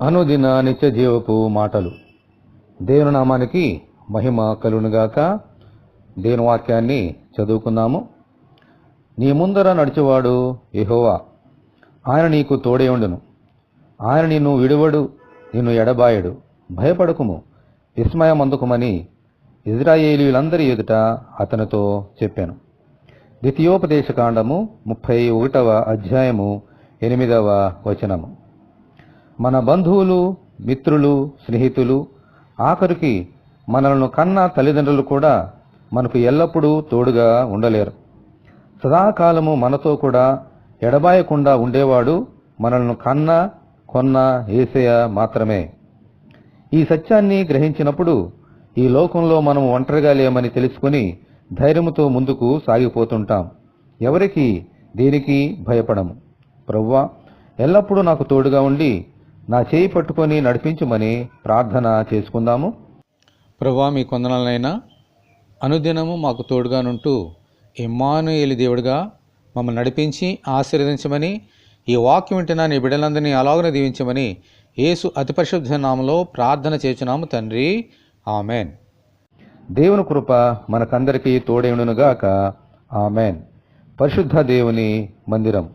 అనుదిన నిత్య జీవపు మాటలు. దేవుని నామానికి మహిమ కలుగునుగాక. దేవుని వాక్యాన్ని చదువుకుందాము. నీ ముందర నడిచేవాడు యెహోవా, ఆయన నీకు తోడే ఉండును. ఆయన నిన్ను విడువడు, నిన్ను ఎడబాయడు. భయపడకుము, విస్మయమందుకుమని ఇజ్రాయేలీయులందరి ఎదుట అతనితో చెప్పాను. ద్వితీయోపదేశకాండము 31వ అధ్యాయము 8వ వచనము. మన బంధువులు, మిత్రులు, స్నేహితులు, ఆఖరికి మనలను కన్న తల్లిదండ్రులు కూడా మనకు ఎల్లప్పుడూ తోడుగా ఉండలేరు. సదాకాలము మనతో కూడా ఎడబాయకుండా ఉండేవాడు మనలను కొన్న యేసయ్య మాత్రమే. ఈ సత్యాన్ని గ్రహించినప్పుడు ఈ లోకంలో మనం ఒంటరిగా లేమని తెలుసుకుని ధైర్యముతో ముందుకు సాగిపోతుంటాం. ఎవరికి దేనికి భయపడము. ప్రభువా, ఎల్లప్పుడూ నాకు తోడుగా ఉండి నా చేయి పట్టుకొని నడిపించుమని ప్రార్థన చేసుకుందాము. ప్రభువా, మీ కొందనాలనైనా అనుదినము మాకు తోడుగానుంటూ ఇమ్మానుయేలు దేవుడిగా మమ్మల్ని నడిపించి ఆశీర్వదించమని, ఈ వాక్యం వింటున్న నీ బిడ్డలందరినీ అలాగనే దీవించమని యేసు అతి పరిశుద్ధ నామములో ప్రార్థన చేస్తున్నాము తండ్రి, ఆమెన్. దేవుని కృప మనకందరికీ తోడేయునుగాక. ఆమెన్. పరిశుద్ధ దేవుని మందిరం.